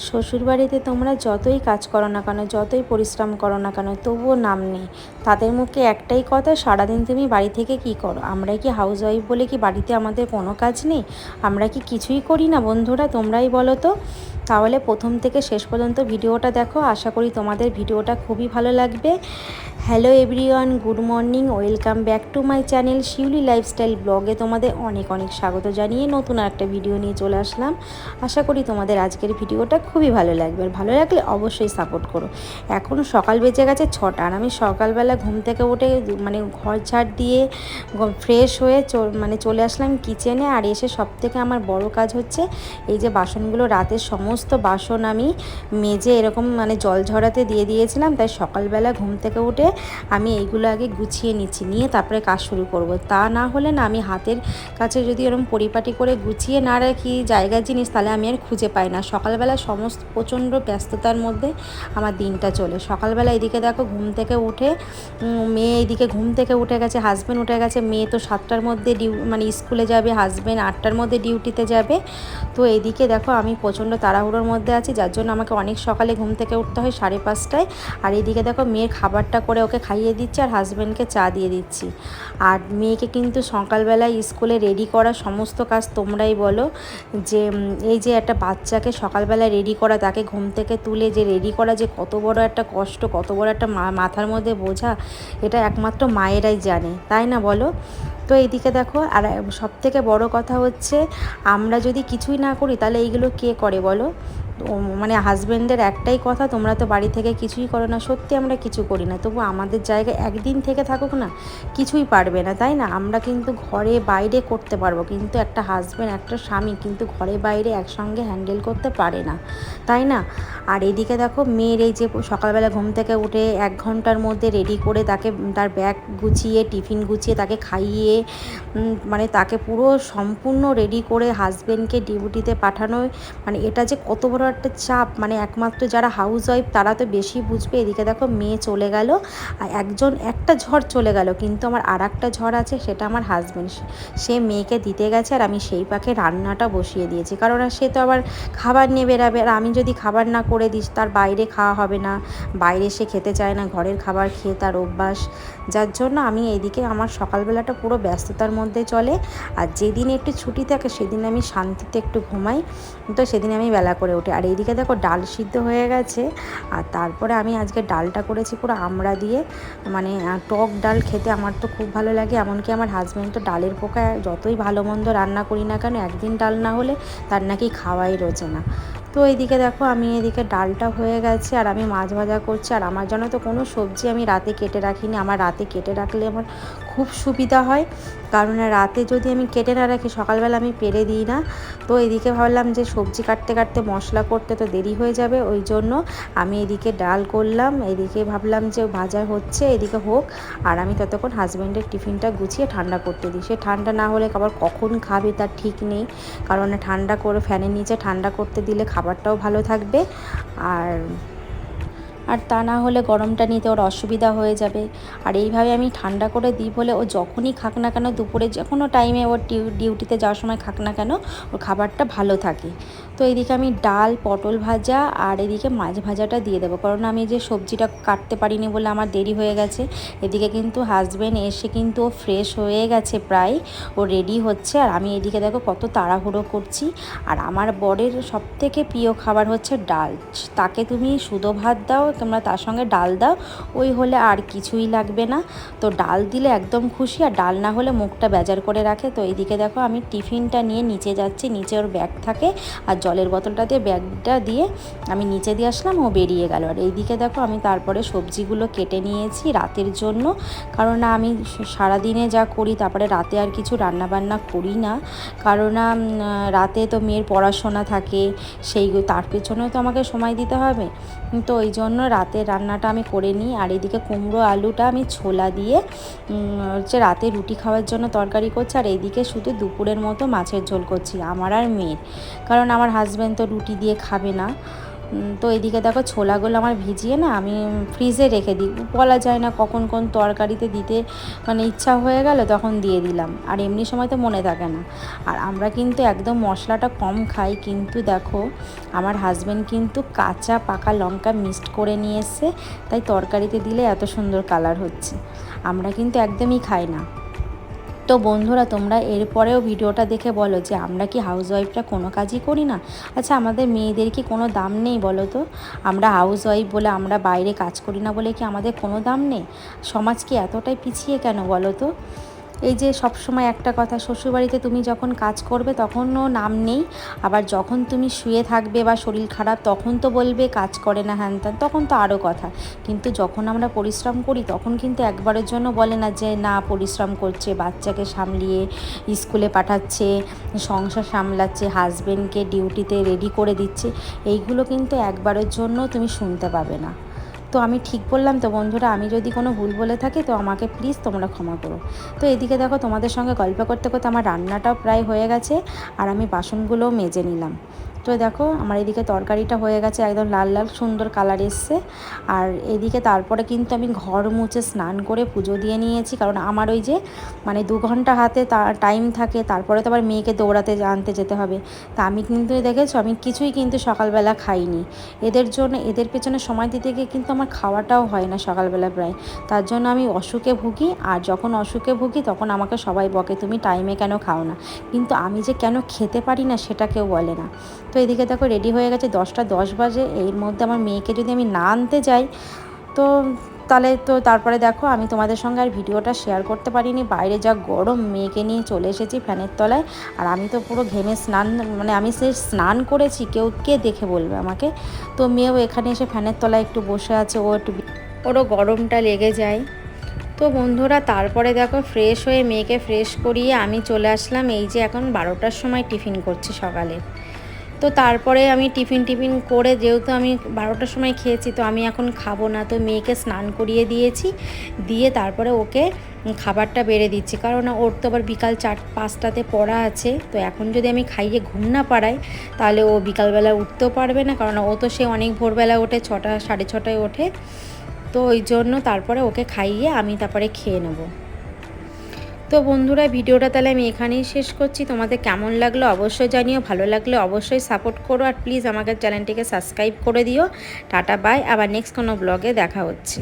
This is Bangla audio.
শ্বশুরবাড়িতে তোমরা যতই কাজ করো না কেন, যতই পরিশ্রম করো না কেন, তবুও নাম নেই। তাদের মুখে একটাই কথা, সারাদিন তুমি বাড়ি থেকে কি করো? আমরা কি হাউস ওয়াইফ বলে কি বাড়িতে আমাদের কোনো কাজ নেই? আমরা কি কিছুই করি না বন্ধুরা? তোমরাই বলো তো। তাহলে প্রথম থেকে শেষ পর্যন্ত ভিডিওটা দেখো, আশা করি তোমাদের ভিডিওটা খুবই ভালো লাগবে। Hello everyone, good morning, welcome back to my channel Shiuli lifestyle ব্লগে তোমাদের অনেক অনেক স্বাগত জানিয়ে নতুন একটা ভিডিও নিয়ে চলে আসলাম। আশা করি তোমাদের আজকের ভিডিওটা খুবই ভালো লাগবে, আর ভালো লাগলে অবশ্যই সাপোর্ট করো। এখন সকাল বেজে গেছে 6টা, আর আমি সকালবেলা ঘুম থেকে উঠে ঘর ঝাড় দিয়ে ফ্রেশ হয়ে চলে আসলাম কিচেনে। আর এসে সবথেকে আমার বড় কাজ হচ্ছে এই যে বাসনগুলো, রাতের সমস্ত বাসন আমি মেজে এরকম জল ঝরাতে দিয়ে দিয়েছিলাম। তাই সকালবেলা ঘুম থেকে উঠে আমি এইগুলো আগে গুছিয়ে নিয়ে তারপরে কাজ শুরু করব। তা না হলে না, আমি হাতের কাছে যদি এরকম পরিপাটি করে গুছিয়ে না রাখি জায়গার জিনিস, তাহলে আমি আর খুঁজে পাই না। সকালবেলা সমস্ত প্রচণ্ড ব্যস্ততার মধ্যে আমার দিনটা চলে। সকালবেলা এদিকে দেখো ঘুম থেকে উঠে মেয়ে এদিকে ঘুম থেকে উঠে গেছে, হাজব্যান্ড উঠে গেছে। মেয়ে তো 7টার মধ্যে স্কুলে যাবে, হাজব্যান্ড 8টার মধ্যে ডিউটিতে যাবে। তো এদিকে দেখো আমি প্রচণ্ড তাড়াহুড়োর মধ্যে আছি, যার জন্য আমাকে অনেক সকালে ঘুম থেকে উঠতে হয় 5:30টায়। আর এদিকে দেখো মেয়ের খাবারটা করে ওকে খাইয়ে দিচ্ছি, আর হাজব্যান্ডকে চা দিয়ে দিচ্ছি। আর মেয়েকে কিন্তু সকালবেলায় স্কুলে রেডি করা সমস্ত কাজ তোমরাই বলো, যে এই যে একটা বাচ্চাকে সকালবেলায় রেডি করা, তাকে ঘুম থেকে তুলে যে রেডি করা, যে কত বড় একটা কষ্ট, কত বড় একটা মাথার মধ্যে বোঝা, এটা একমাত্র মায়েরাই জানে, তাই না বলো? তো এইদিকে দেখো, আর সবথেকে বড় কথা হচ্ছে, আমরা যদি কিছুই না করি তাহলে এইগুলো কে করে বলো? হাজব্যান্ডের একটাই কথা, তোমরা তো বাড়ি থেকে কিছুই করো না। সত্যি আমরা কিছু করি না, তবু আমাদের জায়গায় একদিন থেকে থাকুক না, কিছুই পারবে না, তাই না? আমরা কিন্তু ঘরে বাইরে করতে পারবো, কিন্তু একটা হাজব্যান্ড, একটা স্বামী কিন্তু ঘরে বাইরে একসঙ্গে হ্যান্ডেল করতে পারে না, তাই না? আর এদিকে দেখো মেয়ের এই যে সকালবেলা ঘুম থেকে উঠে 1 ঘন্টার মধ্যে রেডি করে তাকে, তার ব্যাগ গুছিয়ে, টিফিন গুছিয়ে, তাকে খাইয়ে, তাকে পুরো সম্পূর্ণ রেডি করে হাজব্যান্ডকে ডিউটিতে পাঠানো, এটা যে কত বড় একটা চাপ, একমাত্র যারা হাউস ওয়াইফ তারা তো বেশি বুঝবে। এদিকে দেখো মেয়ে চলে গেল, আর একটা ঝড় চলে গেল, কিন্তু আমার আর একটা ঝড় আছে, সেটা আমার হাজব্যান্ড। সে মেয়েকে দিতে গেছে, আর আমি সেই পাখে রান্নাটা বসিয়ে দিয়েছি, কারণ সে তো আবার খাবার নিয়ে বেরাবে, আর আমি যদি খাবার না করে দিই তার বাইরে খাওয়া হবে না, বাইরে সে খেতে চায় না, ঘরের খাবার খেয়ে তার অভ্যাস। যার জন্য আমি এইদিকে আমার সকালবেলাটা পুরো ব্যস্ততার মধ্যে চলে। আর যেদিন একটু ছুটি থাকে সেদিন আমি শান্তিতে একটু ঘুমাই, তো সেদিন আমি বেলা করে উঠি। আর এইদিকে দেখো ডাল সিদ্ধ হয়ে গেছে, আর তারপরে আমি আজকে ডালটা করেছি পুরো আমড়া দিয়ে, টক ডাল খেতে আমার তো খুব ভালো লাগে। এমনকি আমার হাজব্যান্ড তো ডালের পোকা, যতই ভালো মন্দ রান্না করি না কেন, একদিন ডাল না হলে তার নাকি খাওয়াই রোজে না। তো এইদিকে দেখো আমি এদিকে ডালটা হয়ে গেছে, আর আমি মাছ ভাজা করছি। আর আমার জন্য তো কোনো সবজি আমি রাতে কেটে রাখিনি, আমার রাতে কেটে রাখলে আমার খুব সুবিধা হয়, কারণ রাতে যদি আমি কেটে না রাখি সকালবেলা আমি পেরে দিই না। তো এদিকে ভাবলাম যে সবজি কাটতে কাটতে মশলা করতে তো দেরি হয়ে যাবে, ওই জন্য আমি এদিকে ডাল করলাম, এদিকে ভাবলাম যে ভাজা হচ্ছে, এদিকে হোক, আর আমি ততক্ষণ হাজব্যান্ডের টিফিনটা গুছিয়ে ঠান্ডা করতে দিই। সে ঠান্ডা না হলে আবার কখন খাবে তার ঠিক নেই, কারণ ঠান্ডা করে ফ্যানের নিচে ঠান্ডা করতে দিলে খাবারটাও ভালো থাকবে, আর তা না হলে গরমটা নিতে ওর অসুবিধা হয়ে যাবে। আর এইভাবে আমি ঠান্ডা করে দিই বলে ও যখনই খাক না কেন, দুপুরে যে কোনো টাইমে ওর ডিউটিতে যাওয়ার সময় খাক না কেন, ওর খাবারটা ভালো থাকে। তো এইদিকে আমি ডাল, পটল ভাজা, আর এদিকে মাছ ভাজাটা দিয়ে দেবো, কারণ আমি যে সবজিটা কাটতে পারিনি বলে আমার দেরি হয়ে গেছে। এদিকে কিন্তু হাজব্যান্ড এসে কিন্তু ও ফ্রেশ হয়ে গেছে প্রায়, ও রেডি হচ্ছে। আর আমি এদিকে দেখো কত তাড়াহুড়ো করছি। আর আমার বরের সবথেকে প্রিয় খাবার হচ্ছে ডাল। তাকে তুমি শুধু ভাত দাও তোমরা, তার সঙ্গে ডাল দাও, ওই হলে আর কিছুই লাগবে না। তো ডাল দিলে একদম খুশি, আর ডাল না হলে মুখটা বেজার করে রাখে। তো এইদিকে দেখো আমি টিফিনটা নিয়ে নিচে যাচ্ছি, নিচে ওর ব্যাগ থাকে, আর জলের বোতলটা দিয়ে ব্যাগটা দিয়ে আমি নিচে দিয়ে আসলাম, ও বেরিয়ে গেল। আর এইদিকে দেখো আমি তারপরে সবজিগুলো কেটে নিয়েছি রাতের জন্য, কারণ আমি সারাদিনে যা করি তারপরে রাতে আর কিছু রান্নাবান্না করি না, কারণ রাতে তো মেয়ের পড়াশোনা থাকে, তার পেছনেও তো আমাকে সময় দিতে হবে। তো ওই জন্য রাতের রান্নাটা আমি করে নিই। আর এদিকে কুমড়ো আলুটা আমি ছোলা দিয়ে রাতে রুটি খাওয়ার জন্য তরকারি করছি, আর এইদিকে শুধু দুপুরের মতো মাছের ঝোল করছি আমার আর মেয়ের, কারণ আমার হাজব্যান্ড তো রুটি দিয়ে খাবে না। তো এদিকে দেখো ছোলাগুলো আমার ভিজিয়ে না আমি ফ্রিজে রেখে দিই, বলা যায় না কখন কোন তরকারিতে দিতে মানে ইচ্ছা হয়ে গেল তখন দিয়ে দিলাম, আর এমনি সময় তো মনে থাকে না। আর আমরা কিন্তু একদম মশলাটা কম খাই, কিন্তু দেখো আমার হাজব্যান্ড কিন্তু কাঁচা পাকা লঙ্কা মিক্সড করে নিয়ে এসছে, তাই তরকারিতে দিলে এত সুন্দর কালার হচ্ছে। আমরা কিন্তু একদমই খাই না। তো বন্ধুরা তোমরা এরপরেও ভিডিওটা দেখে বলো যে আমরা কি হাউসওয়াইফরা কোনো কাজই করি না? আচ্ছা আমাদের মেয়েদের কি কোনো দাম নেই বলো তো? আমরা হাউসওয়াইফ বলে আমরা বাইরে কাজ করি না বলে কি আমাদের কোনো দাম নেই? সমাজ কি এতটাই পিছিয়ে কেন বলো তো? এই যে সবসময় একটা কথা, শ্বশুরবাড়িতে তুমি যখন কাজ করবে তখনও নাম নেই, আবার যখন তুমি শুয়ে থাকবে বা শরীর খারাপ তখন তো বলবে কাজ করে না হ্যান ত্যান, তখন তো আরও কথা। কিন্তু যখন আমরা পরিশ্রম করি তখন কিন্তু একবারের জন্য বলে না যে না পরিশ্রম করছে, বাচ্চাকে সামলিয়ে স্কুলে পাঠাচ্ছে, সংসার সামলাচ্ছে, হাজবেন্ডকে ডিউটিতে রেডি করে দিচ্ছে, এইগুলো কিন্তু একবারের জন্য তুমি শুনতে পাবে না। তো আমি ঠিক বললাম তো বন্ধুরা? আমি যদি কোনো ভুল বলে থাকি তো আমাকে প্লিজ তোমরা ক্ষমা করো। তো এদিকে দেখো তোমাদের সঙ্গে গল্প করতে করতে আমার রান্নাটাও প্রায় হয়ে গেছে, আর আমি বাসনগুলোও মেজে নিলাম। তো দেখো আমার এদিকে তরকারিটা হয়ে গেছে, একদম লাল লাল সুন্দর কালার এসছে। আর এদিকে তারপরে কিন্তু আমি ঘর মুছে স্নান করে পুজো দিয়ে নিয়েছি, কারণ আমার ওই যে মানে 2 ঘন্টা হাতে টাইম থাকে, তারপরে তো আবার মেয়েকে দৌড়াতে আনতে যেতে হবে। তা আমি কিন্তু দেখেছো আমি কিছুই কিন্তু সকালবেলা খাইনি, এদের জন্য এদের পেছনে সময় দিতে গিয়ে কিন্তু আমার খাওয়াটাও হয় না সকালবেলা প্রায়। তার জন্য আমি অসুখে ভুগি, আর যখন অসুখে ভুগি তখন আমাকে সবাই বকে তুমি টাইমে কেন খাও না, কিন্তু আমি যে কেন খেতে পারি না সেটা কেউ বলে না। তো এদিকে দেখো রেডি হয়ে গেছে, 10টা 10 বাজে। এর মধ্যে আমার মেয়েকে যদি আমি না আনতে যাই তো তাহলে তো তারপরে দেখো আমি তোমাদের সঙ্গে আর ভিডিওটা শেয়ার করতে পারিনি, বাইরে যা গরম, মেয়েকে নিয়ে চলে এসেছি ফ্যানের তলায়। আর আমি তো পুরো ঘেমে স্নান, মানে আমি সে স্নান করেছি কেউ কে দেখে বলবে আমাকে। তো মেয়েও এখানে এসে ফ্যানের তলায় একটু বসে আছে, ও একটু ওরও গরমটা লেগে যায়। তো বন্ধুরা তারপরে দেখো ফ্রেশ হয়ে মেয়েকে ফ্রেশ করিয়ে আমি চলে আসলাম, এই যে এখন 12টার সময় টিফিন করছি সকালে। তো তারপরে আমি টিফিন করে, যেহেতু আমি 12টার সময় খেয়েছি তো আমি এখন খাবো না, তো মেয়েকে স্নান করিয়ে দিয়েছি, দিয়ে তারপরে ওকে খাবারটা বেড়ে দিচ্ছি, কারণ ওর তো আবার বিকাল 4-5টাতে পড়া আছে। তো এখন যদি আমি খাইয়ে ঘুম না পাড়াই তাহলে ও বিকালবেলা উঠতেও পারবে না, কারণ ও তো সে অনেক ভোরবেলা ওঠে, 6টা 6:30টায় ওঠে। তো ওই জন্য তারপরে ওকে খাইয়ে আমি তারপরে খেয়ে নেবো। তো বন্ধুরা ভিডিওটা তাহলে আমি এখানেই শেষ করছি। তোমাদের কেমন লাগলো অবশ্যই জানিও, ভালো লাগলে অবশ্যই সাপোর্ট করো, আর প্লিজ আমাকে চ্যানেলটিকে সাবস্ক্রাইব করে দিও। টাটা বাই, আবার নেক্সট কোনো ব্লগে দেখা হচ্ছে।